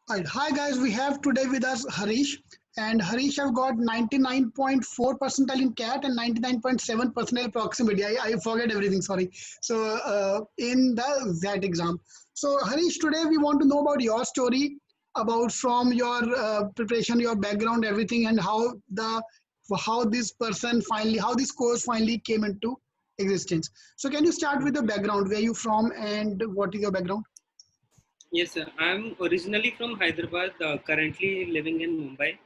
Right. Hi guys, we have today with us Harish, and Harish have got 99.4 percentile in CAT and 99.7 percentile proximity. I forget everything, sorry. So in the XAT exam. So Harish, today we want to know about your story, about from your preparation, your background, everything, and how this person finally, how this course finally came into existence. So can you start with the background? Where you from and what is your background? Yes, sir. I'm originally from Hyderabad, currently living in Mumbai.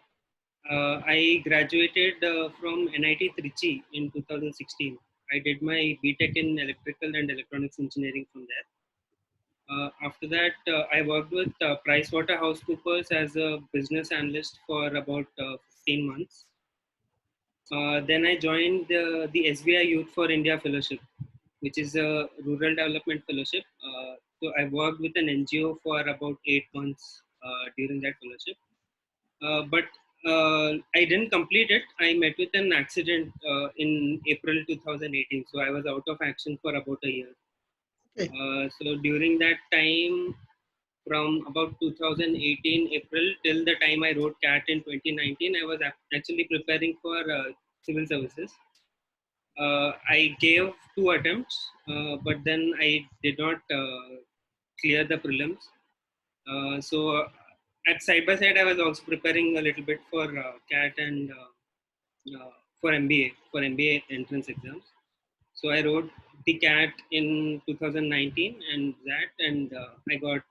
I graduated from NIT Trichy in 2016. I did my BTech in Electrical and Electronics Engineering from there. After that, I worked with PricewaterhouseCoopers as a business analyst for about 15 months. Then I joined the SBI Youth for India Fellowship, which is a rural development fellowship. So I worked with an NGO for about 8 months during that fellowship. But I didn't complete it. I met with an accident in April 2018. So I was out of action for about a year. Okay. So during that time, from about 2018 April till the time I wrote CAT in 2019, I was actually preparing for civil services. I gave 2 attempts, but then I did not clear the prelims. So at side by side, I was also preparing a little bit for CAT and for MBA entrance exams. So I wrote the CAT in 2019 and that, and I got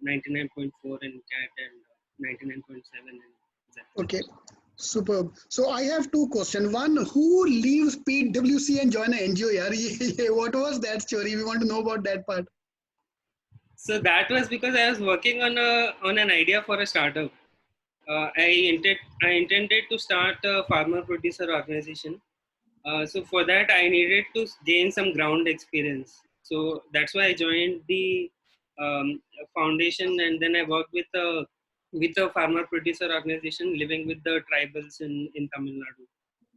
99.4 in CAT and 99.7 in that. Okay. Superb. So I have two questions. One, who leaves PwC and join an NGO? Yaar? What was that story? We want to know about that part. So that was because I was working on an idea for a startup. I intended to start a farmer producer organization. So for that I needed to gain some ground experience. So that's why I joined the foundation, and then I worked with a farmer producer organization living with the tribals in Tamil Nadu.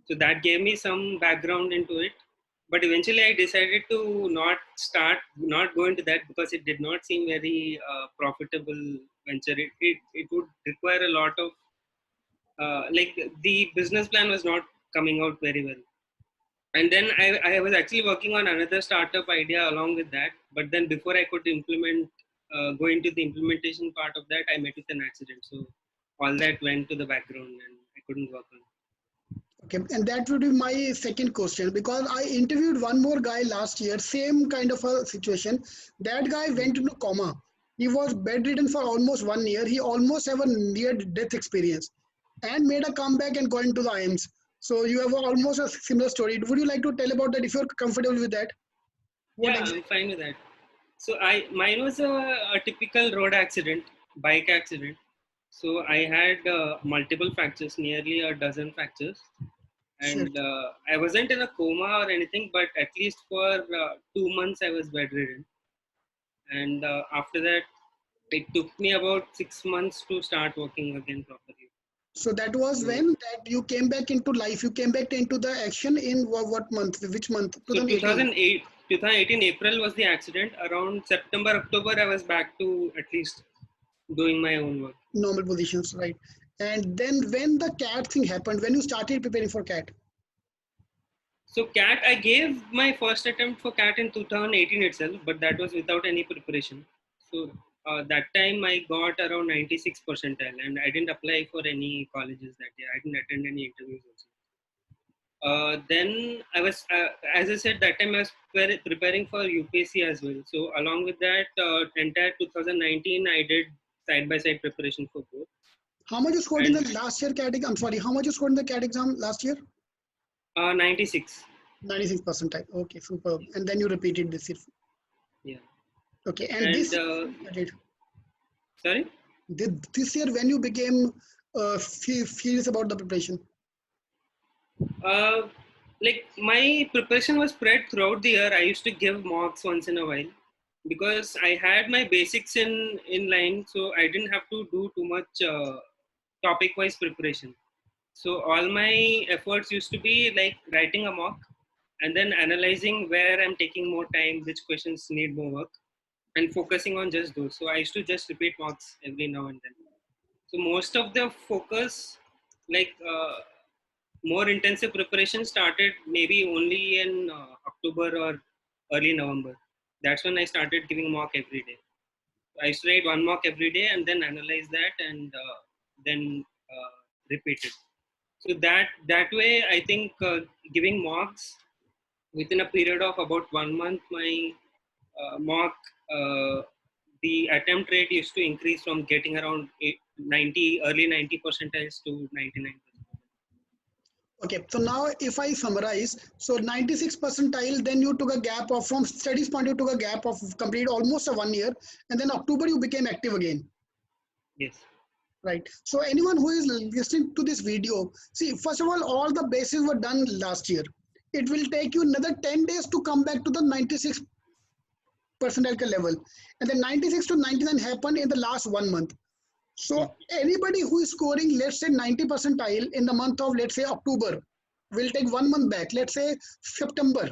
So that gave me some background into it. But eventually I decided to not go into that because it did not seem very profitable venture. It would require a lot of, like the business plan was not coming out very well. And then I was actually working on another startup idea along with that. But then before I could go into the implementation part of that, I met with an accident. So all that went to the background and I couldn't work on it. Okay. And that would be my second question because I interviewed one more guy last year, same kind of a situation. That guy went into coma. He was bedridden for almost 1 year. He almost have a near death experience and made a comeback and got into the IMS. So you have almost a similar story. Would you like to tell about that if you're comfortable with that? What Yeah, I'm exactly? fine with that. So mine was a typical road accident, bike accident. So I had multiple fractures, nearly a dozen fractures, Sure. and I wasn't in a coma or anything, but at least for 2 months I was bedridden. And after that, it took me about 6 months to start working again properly. So that was So, when that you came back into life. You came back into the action in what month? Which month? so 2018. 2018 April was the accident. Around September, October, I was back to at least doing my own work. Normal positions, right? And then when the cat thing happened, when you started preparing for cat. So CAT, I gave my first attempt for CAT in 2018 itself, but that was without any preparation. So that time I got around 96 percentile, and I didn't apply for any colleges that year. I didn't attend any interviews also. Then I was, as I said, that time I was preparing for UPSC as well. So along with that, entire 2019 I did side by side preparation for both. How much you scored in the And last year cat? I'm sorry. How much you scored in the cat exam last year? 96. 96 percentile. Okay, superb. And then you repeated this year. Yeah. Okay, and And this you did. sorry. This year when you became furious about the preparation. Uh, like my preparation was spread throughout the year. I used to give mocks once in a while because I had my basics in line, so I didn't have to do too much topic wise preparation. So all my efforts used to be like writing a mock and then analyzing where I'm taking more time, which questions need more work. and focusing on just those. So I used to just repeat mocks every now and then. So most of the focus, like more intensive preparation, started maybe only in October or early November. That's when I started giving mock every day. I used to write one mock every day and then analyze that and then repeat it. So that way, I think giving mocks within a period of about 1 month, my mock the attempt rate used to increase from getting around 90 early 90 percentiles to 99%. Okay, so now if I summarize, so 96 percentile, then you took a gap of, from studies point, you took a gap of complete almost a 1 year, and then October you became active again. Yes. Right. So anyone who is listening to this video, see, first of all the bases were done last year. It will take you another 10 days to come back to the 96 percentile level. And then 96 to 99 happened in the last 1 month. Hmm. So anybody who is scoring, let's say 90 percentile in the month of, let's say October, will take 1 month back, let's say September.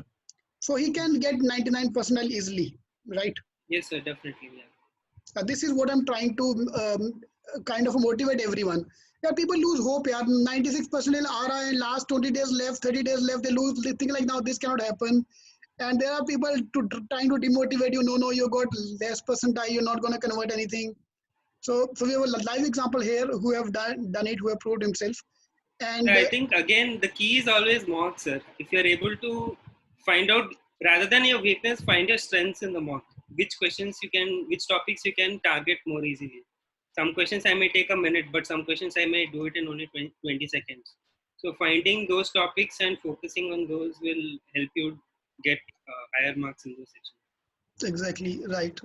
So he can get 99 percentile easily, right? Yes, sir, definitely. Yeah. This is what I'm trying to kind of motivate everyone. Yeah, people lose hope. Yeah, 96% RI and last 20 days left, 30 days left. They lose. They think like now this cannot happen. And there are people trying to demotivate you. No, you got less percentile. You're not going to convert anything. So we have a live example here who have done it, who have proved himself. And I think again the key is always mock, sir. If you're able to find out rather than your weakness, find your strengths in the mock. Which questions you can, which topics you can target more easily. Some questions I may take a minute, but some questions I may do it in only 20 seconds. So finding those topics and focusing on those will help you get higher marks in those sections. exactly, right.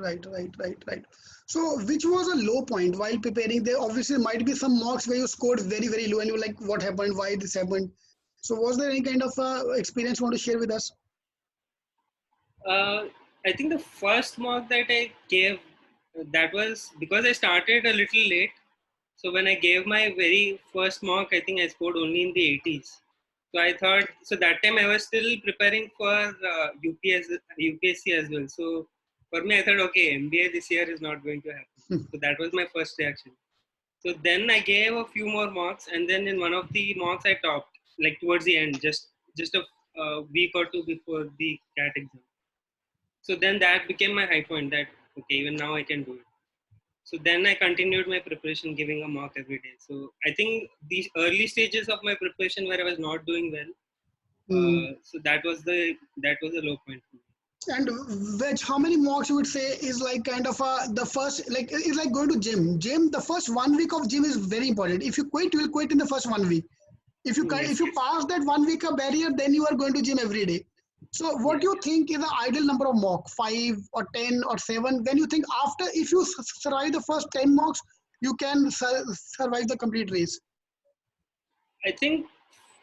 So which was a low point while preparing? There obviously might be some mocks where you scored very, very low and you're like, what happened? Why this happened? So was there any kind of experience you want to share with us? Uh, I think the first mock that I gave, that was because I started a little late. So when I gave my very first mock, I think I scored only in the 80s. So I thought, so that time I was still preparing for UPSC as well. So for me, I thought, okay, MBA this year is not going to happen. So that was my first reaction. So then I gave a few more mocks, and then in one of the mocks I topped, like towards the end, just a week or two before the CAT exam. So then that became my high point that, okay, even now I can do it. So then I continued my preparation, giving a mock every day. So I think these early stages of my preparation where I was not doing well, Mm. so that was a low point for me. And which, how many mocks you would say is like kind of the first, like it's like going to gym. Gym, the first 1 week of gym is very important. If you quit, you will quit in the first 1 week. If Yes, you pass that 1 week of barrier, then you are going to gym every day. So what yeah. do you think is the ideal number of mock? 5 or 10 or 7? When you think after, if you survive the first 10 mocks, you can survive the complete race. I think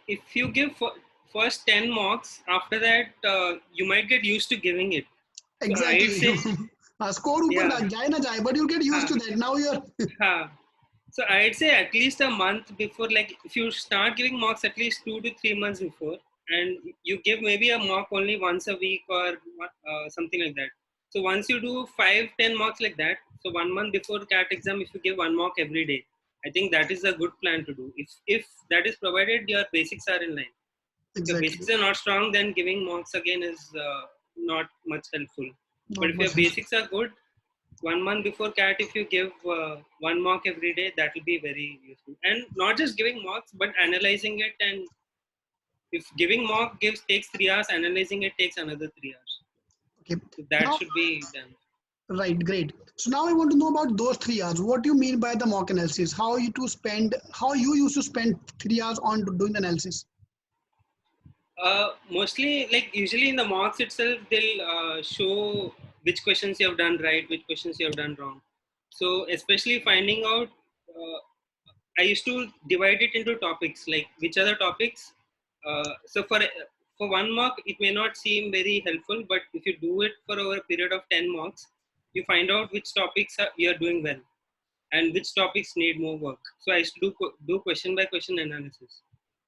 if you give first 10 mocks, after that you might get used to giving it. So I'd Exactly. say, Score ऊपर yeah, जाए ना जाए, but you get used huh, to that. Now you're huh. So I'd say at least a month before, like if you start giving mocks at least 2 to 3 months before, and you give maybe a mock only once a week or something like that. So once you do 5-10 mocks like that, so 1 month before CAT exam, if you give one mock every day, I think that is a good plan to do. If that is provided, your basics are in line. If your exactly basics are not strong, then giving mocks again is not much helpful. But not if your much help. basics are good, 1 month before CAT, if you give one mock every day, that will be very useful. And not just giving mocks, but analyzing it. And if giving mock takes 3 hours, analyzing it takes another 3 hours. Okay. So that Now, should be done. right, great. So now I want to know about those 3 hours. What do you mean by the mock analysis? How you used to spend 3 hours on doing the analysis? Mostly, like usually in the mocks itself, they'll show which questions you have done right, which questions you have done wrong. So especially finding out, I used to divide it into topics, like which are the topics. So for one mock, it may not seem very helpful, but if you do it for over a period of 10 mocks, you find out which topics you are doing well and which topics need more work. So I used to do question by question analysis.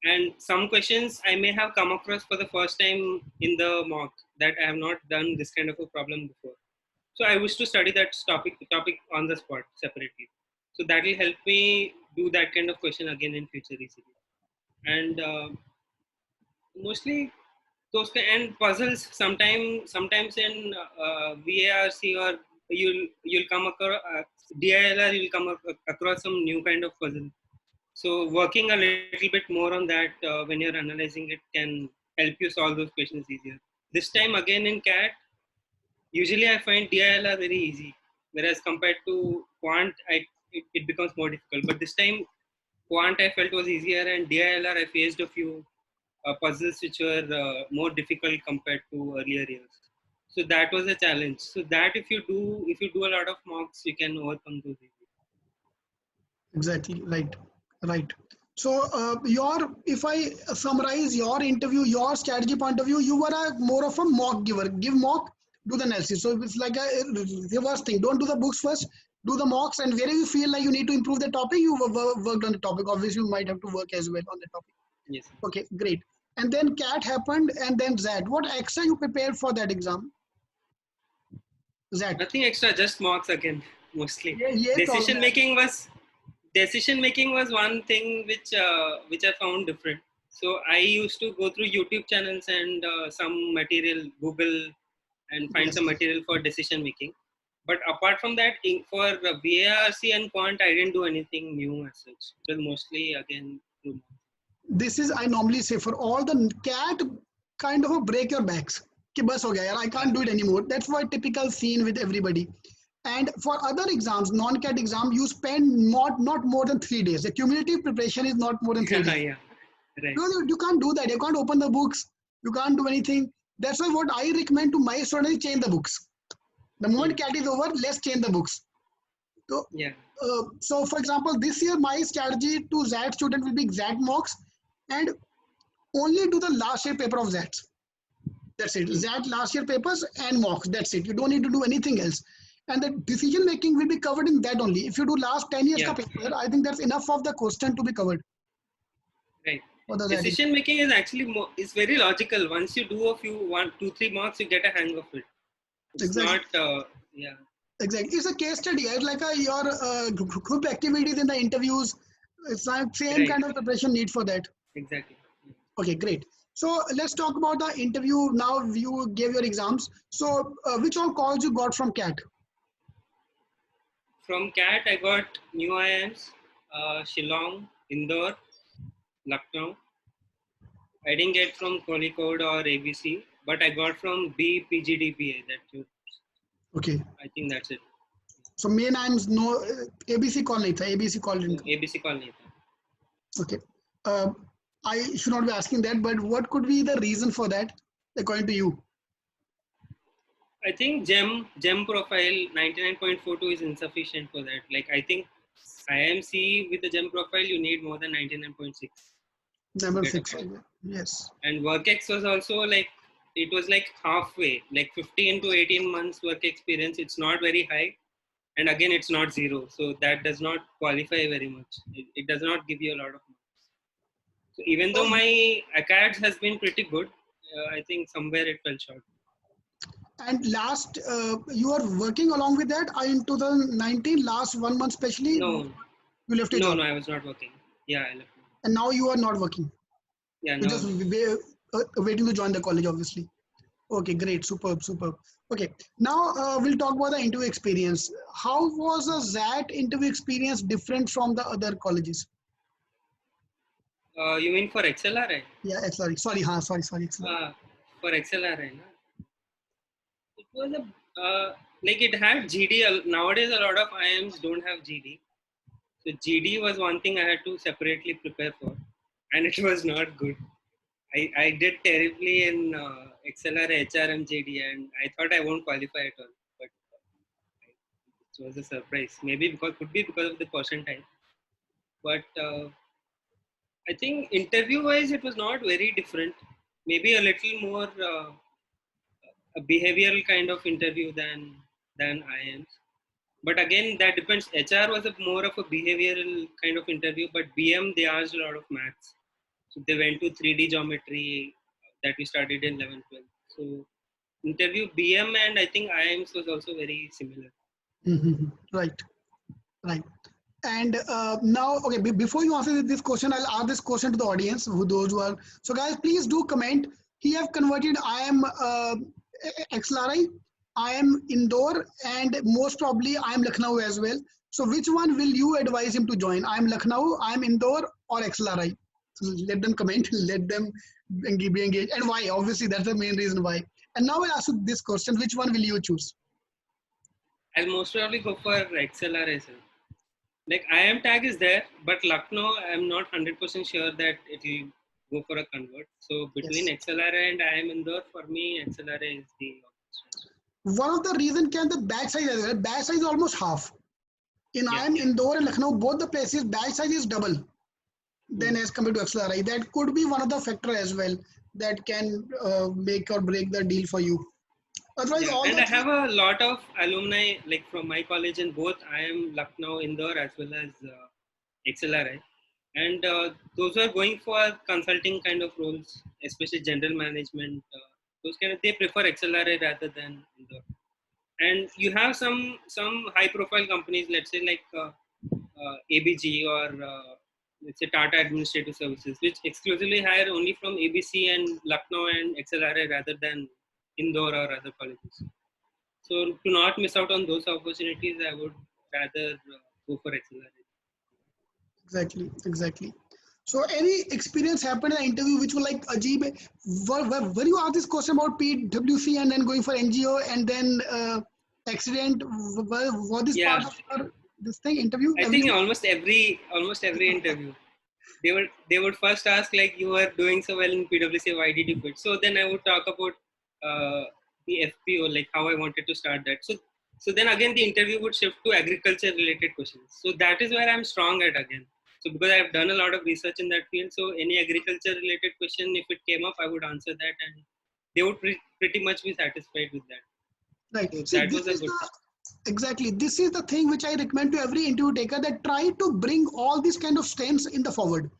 And some questions I may have come across for the first time in the mock that I have not done this kind of a problem before. So I wish to study that topic on the spot separately. So that will help me do that kind of question again in future easily. And mostly those and puzzles. Sometimes in VARC or you'll come across DILR. You'll come across some new kind of puzzle. So working a little bit more on that when you're analyzing it can help you solve those questions easier. This time again in CAT, usually I find DILR very easy, whereas compared to Quant, it becomes more difficult. But this time Quant I felt was easier, and DILR I faced a few puzzles which were more difficult compared to earlier years. So that was a challenge. So that if you do a lot of mocks, you can overcome those easily. Exactly. Right. So if I summarize your interview, your strategy point of view, you were more of a mock giver. Give mock, do the analysis. So it's like a reverse thing. Don't do the books first. Do the mocks, and wherever you feel like you need to improve the topic, you worked on the topic. Obviously, you might have to work as well on the topic. Yes. Okay, great. And then CAT happened, and then XAT. What extra you prepared for that exam? XAT. Nothing extra, just mocks again mostly. Yeah, Decision making was one thing which I found different. So I used to go through YouTube channels and some material, Google, and find some material for decision making. But apart from that, for VARC and Quant, I didn't do anything new as such. It was mostly again through. This is, I normally say, for all the CAT, kind of a break your backs. कि बस हो गया यार, I can't do it anymore. That's why typical scene with everybody. And for other exams, non-CAT exam, you spend not more than 3 days. The cumulative preparation is not more than 3 days. Yeah, right. You can't do that. You can't open the books. You can't do anything. That's why what I recommend to my students is change the books. The moment CAT is over, let's change the books. So, yeah. So for example, this year my strategy to XAT student will be XAT mocks and only do the last year paper of XAT. That's it. XAT last year papers and mocks. That's it. You don't need to do anything else. And the decision making will be covered in that only. If you do last 10 years paper, I think that's enough of the question to be covered. Right. Decision making is actually is very logical. Once you do a few 1, 2, 3 marks, you get a hang of it. It's not yeah. Exactly. It's a case study, right? Like your group activities in the interviews. It's like same kind of preparation need for that. Exactly. Okay, great. So let's talk about the interview. Now you gave your exams. So which all calls you got from CAT? From CAT, I got new IIMs, Shillong, Indore, Lucknow. I didn't get from Kozhikode or ABC, but I got from BPGDPA. Okay. I think that's it. So main IIMs no ABC call nahi tha. ABC call didn't. ABC call nahi tha. Okay. I should not be asking that, but what could be the reason for that, according to you? I think GEM profile 99.42 is insufficient for that. Like I think IMC with the GEM profile you need more than 99.6. Number 6, yes. And WorkX was also like it was like halfway, like 15 to 18 months work experience. It's not very high, and again it's not 0, so that does not qualify very much. It does not give you a lot of marks. So even though my ACADS has been pretty good, I think somewhere it fell short. And last, you are working along with that in 2019, last 1 month especially? No. You left your job? No, I was not working. Yeah, I left. And now you are not working? Yeah, You're just waiting to join the college, obviously. Okay, great. Superb. Okay, now we'll talk about the interview experience. How was the XAT interview experience different from the other colleges? You mean for XLRI? Yeah, XLRI. Sorry. XLRI. For XLRI, no? It was like it had GD. Nowadays, a lot of IIMs don't have GD. So GD was one thing I had to separately prepare for, and it was not good. I did terribly in XLRI, HRM, GD, and I thought I won't qualify at all. But it was a surprise. Could be because of the percentile. But I think interview-wise, it was not very different. Maybe a little more a behavioral kind of interview than IIMs. But again, that depends. HR was more of a behavioral kind of interview, but BM, they asked a lot of maths. So they went to 3D geometry that we studied in 11th, 12th. So interview BM and I think IIMs was also very similar. Right, right. And now, okay, before you answer this question, I'll ask this question to the audience, those who are. So, guys, please do comment. He have converted. I am XLRI, I am Indore, and most probably I am Lucknow as well. So, which one will you advise him to join? I am Lucknow, I am Indore, or XLRI? So let them comment. Let them be engaged. And why? Obviously, that's the main reason why. And now I'll ask you this question: which one will you choose? I'll most probably go for XLRI. Like IIM tag is there, but Lucknow, I'm not 100% sure that it will go for a convert. So between Yes. XLRI and IIM Indore, for me, XLRI is the option. One of the reason can the batch size as well. Batch size is almost half. In Yeah. I am Indore and Lucknow, both the places batch size is double than as compared to XLRI. That could be one of the factor as well that can make or break the deal for you. Otherwise, Yeah, all and the I three. have a lot of alumni like from my college in both IIM Lucknow, Indore as well as XLRI, and those are going for consulting kind of roles, especially general management. Those kind of they prefer XLRI rather than Indore. And you have some high profile companies, let's say like ABG or let's say Tata Administrative Services, which exclusively hire only from ABC and Lucknow and XLRI rather than Indore or other colleges. So to not miss out on those opportunities, I would rather go for XLRI. Exactly, exactly. So, any experience happened in an interview which was like Ajib? Were you asked this question about PWC and then going for NGO and then accident? Was this part Yeah, of your this thing interview? I think Everything? almost every interview they would first ask like you are doing so well in PwC, why did you quit? So then I would talk about uh, the FPO, like how I wanted to start that. So then again the interview would shift to agriculture related questions. So that is where I'm strong at again. So because I've done a lot of research in that field, so any agriculture related question if it came up, I would answer that and they would pretty much be satisfied with that. Right. So See, that this was a is good the thing. exactly this is the thing which I recommend to every interview taker that try to bring all these kind of strengths in the forward.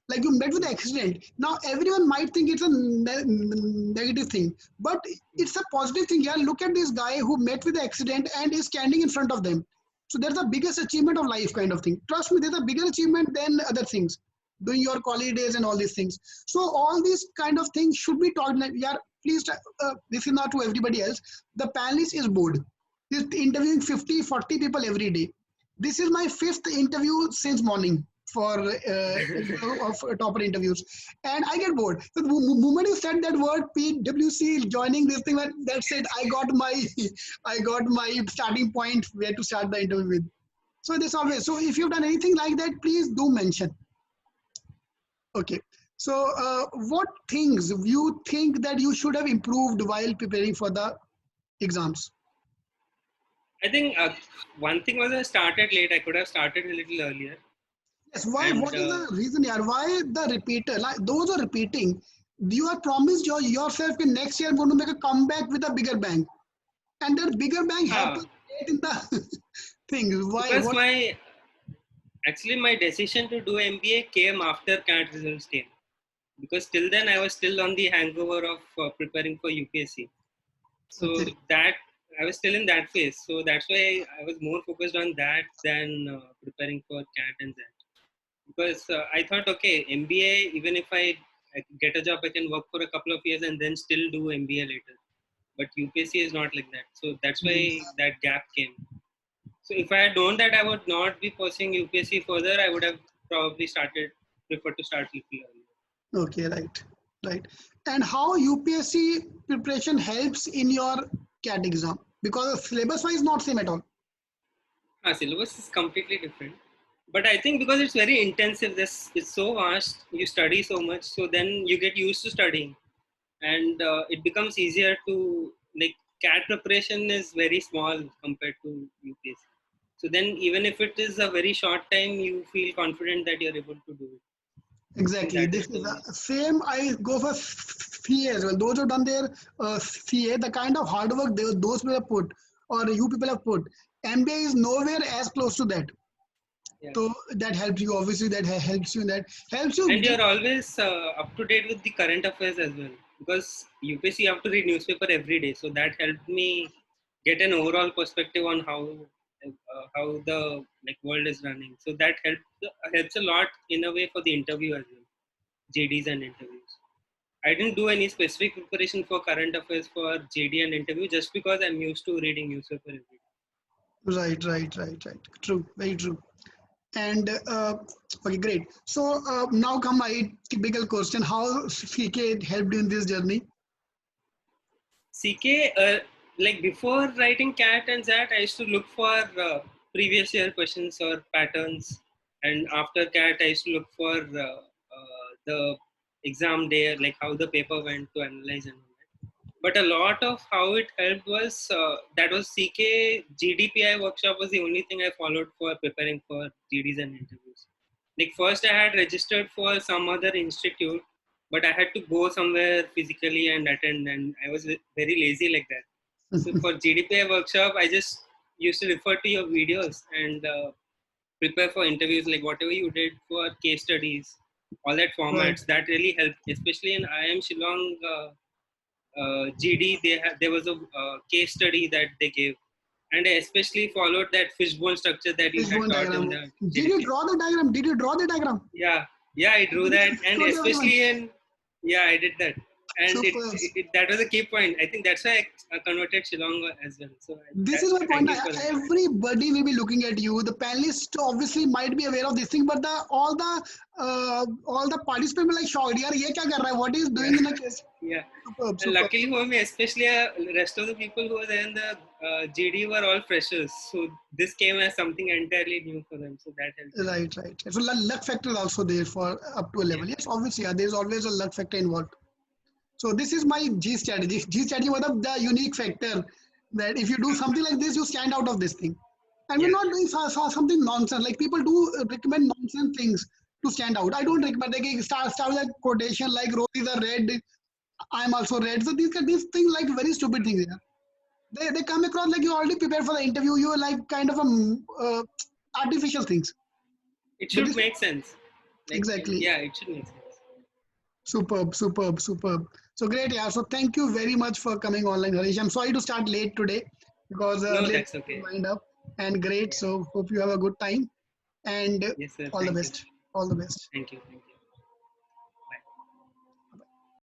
Like you met with an accident. Now everyone might think it's a negative thing, but it's a positive thing. Yeah, look at this guy who met with the accident and is standing in front of them. So that's the biggest achievement of life, kind of thing. Trust me, there's a bigger achievement than other things. Doing your college days and all these things. So all these kind of things should be taught. Like, yeah, please. This is not to everybody else. The panelist is bored. He's interviewing 50, 40 people every day. This is my fifth interview since morning for of topper interviews, and I get bored. So the moment you said that word PWC joining this thing, that's it. I got my I got my starting point where to start the interview with. So this always. So if you've done anything like that, please do mention. Okay. So what things you think that you should have improved while preparing for the exams? I think one thing was I started late. I could have started a little earlier. Yes, why? And What is the reason here? Why the repeater? Like those are repeating. You are promised yourself in next year I'm going to make a comeback with a bigger bang, and that bigger bang uh, happens late in the thing. Why? because What? my decision to do MBA came after CAT results came. Because till then I was still on the hangover of preparing for UPSC. So Okay. that I was still in that phase. So that's why I was more focused on that than preparing for CAT and that. Because I thought, okay, MBA, even if I get a job, I can work for a couple of years and then still do MBA later. But UPSC is not like that. So that's why Yes. that gap came. So if I had known that I would not be pursuing UPSC further, I would have probably preferred to start little earlier. Okay. Right. Right. And how UPSC preparation helps in your CAT exam, because syllabus wise not same at all. Syllabus is completely different. But I think because it's very intensive, this it's so vast, you study so much, so then you get used to studying. And it becomes easier to, like, CAT preparation is very small compared to UPSC. So then even if it is a very short time, you feel confident that you're able to do it. I think Exactly. that This is is the the same. I go for CA as well. Those who have done their CA, the kind of hard work those people have put, or you people have put, MBA is nowhere as close to that. yeah. So that helps you. Obviously, that helps you. That helps you And get. you're always up to date with the current affairs as well. because UPSC you have to read newspaper every day, so that helped me get an overall perspective on how the like world is running. So that helps a lot in a way for the interview as well, JDs and interviews. I didn't do any specific preparation for current affairs for JD and interview just because I'm used to reading newspaper every day. Right. True, very true. And okay, great. So now come my typical question: how CK helped you in this journey? CK, like before writing CAT and XAT, I used to look for previous year questions or patterns, and after CAT, I used to look for the exam day, like how the paper went to analyze and all that. But a lot of how it helped was that was CK GDPI workshop was the only thing I followed for preparing for GDs and interviews. Like first, I had registered for some other institute, but I had to go somewhere physically and attend, and I was very lazy like that. So for GDPI workshop, I just used to refer to your videos and prepare for interviews, like whatever you did for case studies, all that Right. formats. That really helped, especially in IIM Shillong GD. There was a case study that they gave, and I especially followed that fishbone structure that you had Fishbone taught in diagram. the Did you GDPI. draw the diagram? Did you draw the diagram? Yeah, yeah, I drew that, and Thank you very much. especially in yeah, I did that, and Super. that was a key point. I think that's why I converted Shillong as well. So This is my point. thank you for that. Everybody will be looking at you. The panelists obviously might be aware of this thing, but all the participants are like shocked. Yaar, ye kya kar raha hai? What is Yeah, doing in a case? yeah. And Superb. luckily for me, especially the rest of the people who were there in the GD were all freshers, so this came as something entirely new for them. So that helped a lot. Right. So luck factor is also there for up to a Yeah, level. Yes, obviously, yeah, there's always a luck factor involved. So this is my G strategy. G strategy was the unique factor that if you do something like this, you stand out of this thing. And we're yeah. not doing something nonsense. Like people do recommend nonsense things to stand out. I don't recommend like start with a quotation like roses are red. I'm also red. So these things like very stupid things. Yeah. They come across like you already prepared for the interview. You are like kind of artificial things. It But should this make sense. Like exactly. yeah, it should make sense. Superb. So great, yeah. So thank you very much for coming online, Harish. I'm sorry to start late today because No, earlier that's okay. lined up. And great. Yeah. So hope you have a good time and Yes, sir. all the Thank you. best. All the best. Thank you. Thank you.